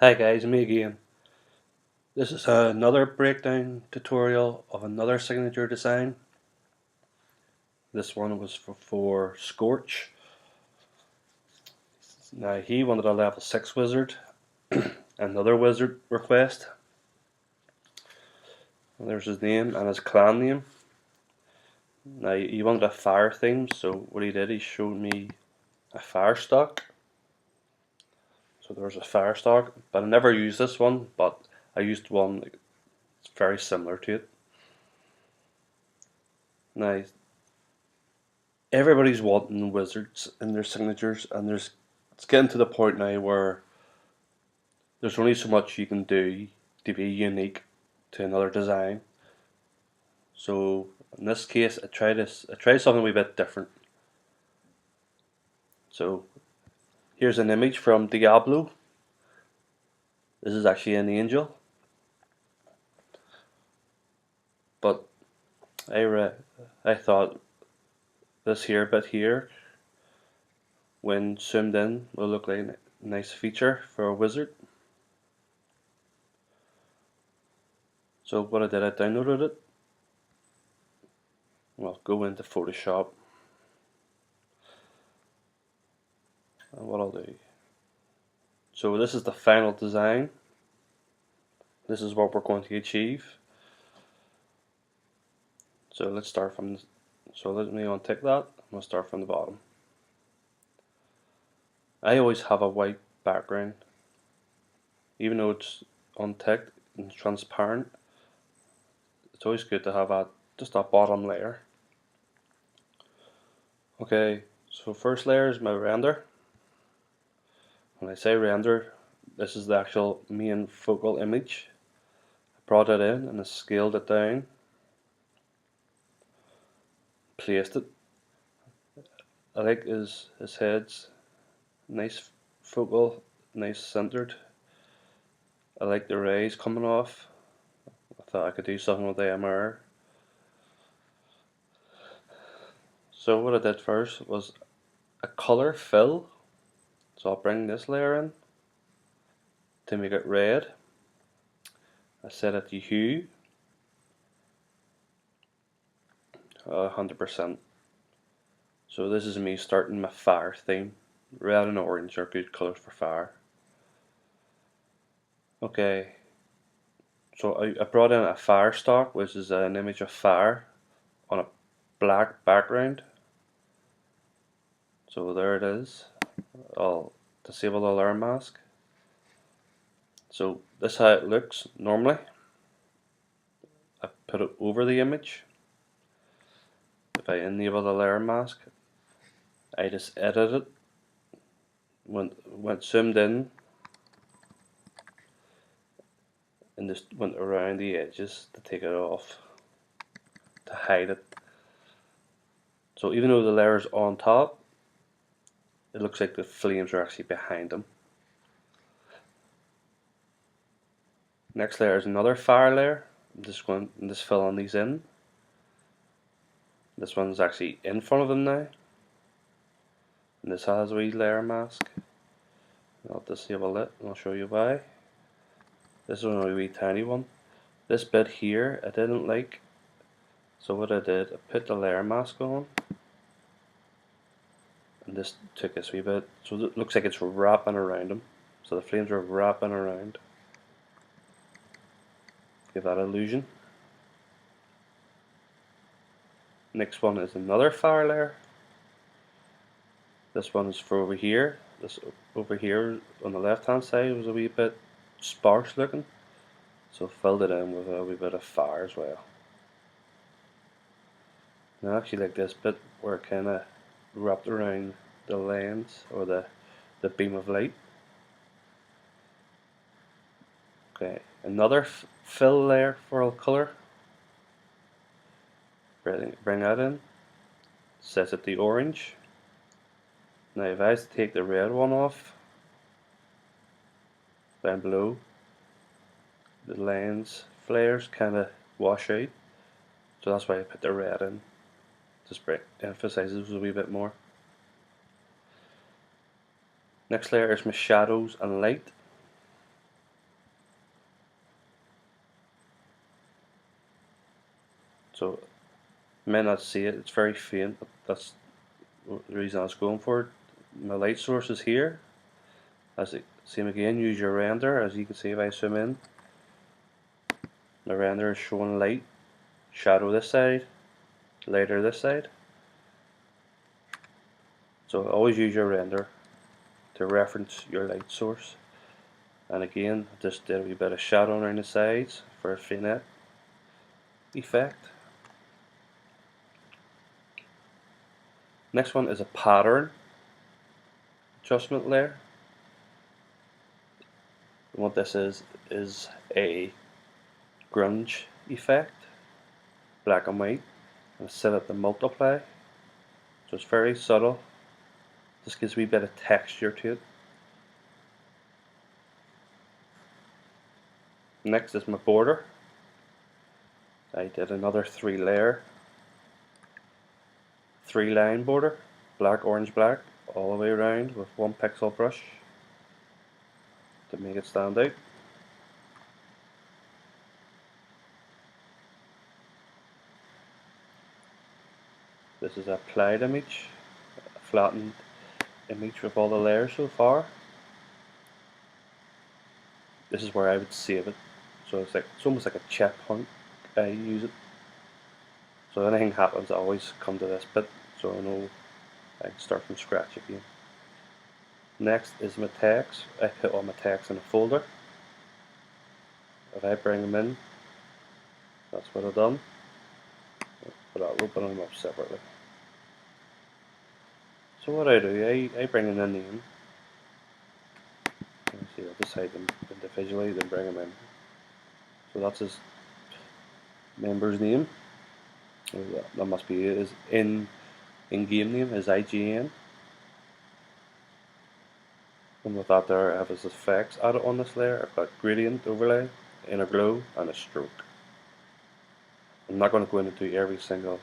Hi guys, me again. This is another breakdown tutorial of another signature design. This one was for Scorch. Now he wanted a level 6 wizard, another wizard request. And there's his name and his clan name. Now he wanted a fire theme, so what he did, he showed me a fire stock. So there's a fire stock, but I never used this one, but I used one that's very similar to it. Now everybody's wanting wizards in their signatures, and it's getting to the point now where there's only so much you can do to be unique to another design. So in this case, I tried something a wee bit different. So here's an image from Diablo. This is actually an angel, but I thought this here bit here, when zoomed in, will look like a nice feature for a wizard. So what I did, I downloaded it. Well, go into Photoshop, and what I'll do. So this is the final design. This is what we're going to achieve. So let's start from this. So let me untick that. I'm going to start from the bottom. I always have a white background, even though it's unticked and transparent. It's always good to have just a bottom layer. Okay, so first layer is my render. When I say render, this is the actual main focal image. I brought it in and I scaled it down, placed it. I like his head's nice focal, nice centered. I like the rays coming off. I thought I could do something with the MR. So what I did first was a color fill. So I'll bring this layer in to make it red. I set it to hue 100%. So this is me starting my fire theme. Red and orange are good colors for fire. Okay, so I brought in a fire stock, which is an image of fire on a black background. So there it is. I'll disable the layer mask. So this is how it looks normally. I put it over the image. If I enable the layer mask, I just edit it. Went zoomed in and just went around the edges to take it off, to hide it. So even though the layer is on top, it looks like the flames are actually behind them. Next layer is another fire layer. I'm just filling these in. This one's actually in front of them now. And this has a wee layer mask. I'll disable it and I'll show you why. This is only a wee tiny one. This bit here I didn't like. So what I did, I put the layer mask on. And this took this wee bit. So it looks like it's wrapping around them. So the flames are wrapping around. Give that illusion. Next one is another fire layer. This one is for over here. This over here on the left hand side was a wee bit sparse looking. So filled it in with a wee bit of fire as well. And I actually like this bit where it kind of wrapped around the lens or the beam of light. Okay, another fill layer for all color. Bring that in. Set it to orange. Now if I was to take the red one off, down below, the lens flares kind of wash out. So that's why I put the red in. Just emphasizes a wee bit more. Next layer is my shadows and light. You may not see it, it's very faint, but that's the reason I was going for it. My light source is here. Same again, use your render. As you can see if I zoom in, the render is showing light, shadow this side, lighter this side. So always use your render to reference your light source. And again, just did a wee bit of shadow around the sides for a finette effect. Next one is a pattern adjustment layer. And what this is a grunge effect, black and white, and it's set at the multiply. So it's very subtle. Just gives a wee bit of texture to it. Next is my border. I did another 3 line border, black, orange, black, all the way around with 1 pixel brush to make it stand out. This is an applied image, a flattened image with all the layers so far. This is where I would save it. So it's almost like a checkpoint. I use it. So anything happens, I always come to this bit, so I know I can start from scratch again. Next is my text. I put all my text in a folder. If I bring them in, that's what I've done. But I'll open them up separately. So what I do, I bring in a name. Let's see, I'll decide them individually, then bring them in. So that's his member's name. That must be his in-game name, his IGN. And with that there, I have his effects added on this layer. I've got gradient overlay, inner glow, and a stroke. I'm not going to go into every single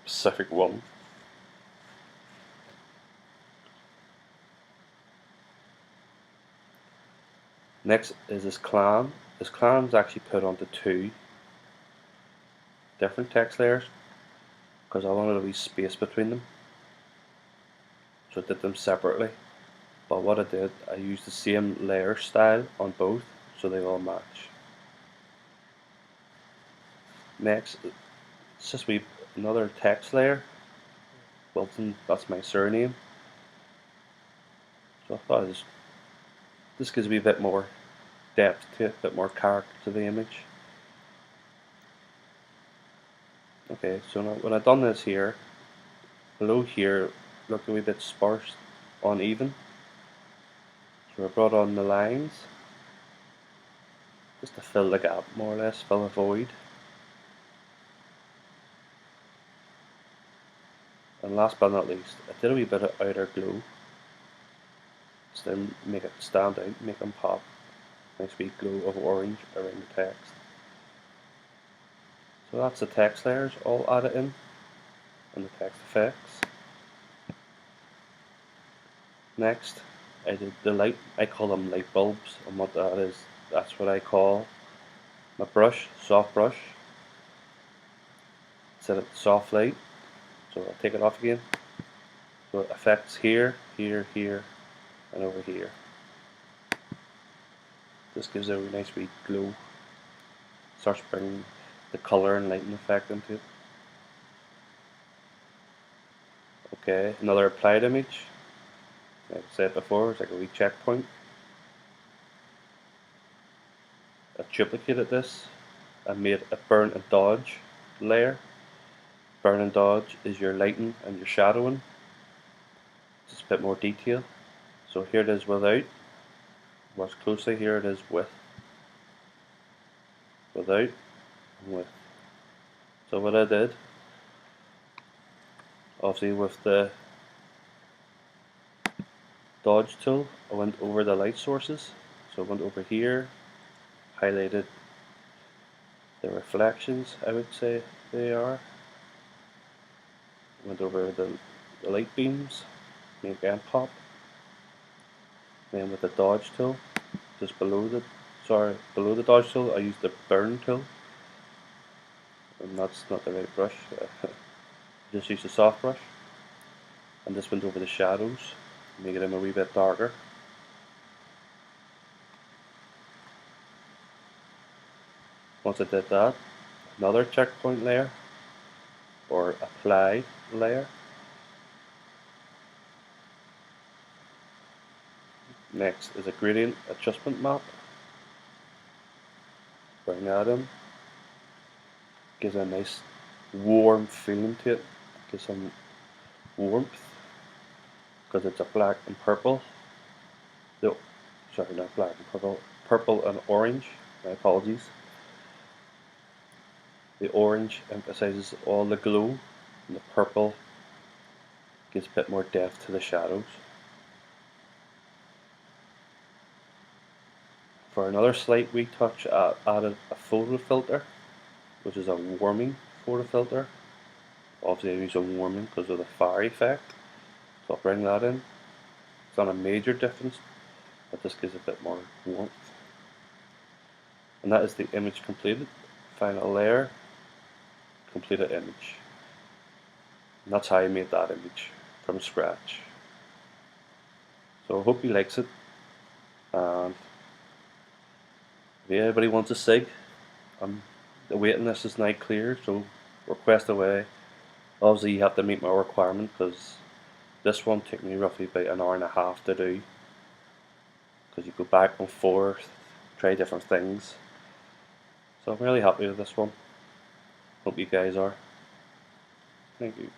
specific one. Next is his clan. His clan is actually put onto 2 different text layers because I wanted a wee space between them. So I did them separately. But what I did, I used the same layer style on both so they all match. Next, it's just another text layer. Wilton, that's my surname. So I thought this gives me a bit more depth to it, a bit more character to the image. Okay, so now when I've done this here, below here looked a wee bit sparse, uneven. So I brought on the lines just to fill the gap, more or less, fill a void. And last but not least, I did a wee bit of outer glow, just to make it stand out, make them pop. Nice wee glow of orange around the text. So that's the text layers all added in, and the text effects. Next, I did the light. I call them light bulbs, and what that is, that's what I call my brush, soft brush. Set it to soft light. So I'll take it off again. So it affects here, here, here, and over here. This gives it a nice wee glow. Starts bringing the color and lighting effect into it. Okay, another applied image. Like I said before, it's like a wee checkpoint. I duplicated this. I made a burn and dodge layer. Burn and dodge is your lighting and your shadowing. Just a bit more detail. So here it is without. Watch closely, here it is with. Without and with. So what I did, obviously with the dodge tool, I went over the light sources. So I went over here, highlighted the reflections, I would say they are. Went over the light beams, make them pop. Then with the dodge tool, just below the dodge tool, I used the burn tool. and that's not the right brush. Just use the soft brush, and just went over the shadows, make them a wee bit darker. Once I did that, another checkpoint layer, or apply layer. Next is a gradient adjustment map. Bring that in. Gives a nice warm feeling to it. Gives some warmth because it's a black and purple. No, sorry, not black and purple. Purple and orange. My apologies. The orange emphasizes all the glow, and the purple gives a bit more depth to the shadows. For another slight retouch, I added a photo filter, which is a warming photo filter. Obviously I use a warming because of the fire effect, so I'll bring that in. It's not a major difference, but this gives a bit more warmth. And that is the image completed. Final layer, completed image. And that's how I made that image from scratch. So I hope he likes it, and if anybody wants a SIG, the waiting list is now clear, so request away. Obviously you have to meet my requirement because this one took me roughly about an hour and a half to do, because you go back and forth, try different things. So I'm really happy with this one. Hope you guys are. Thank you.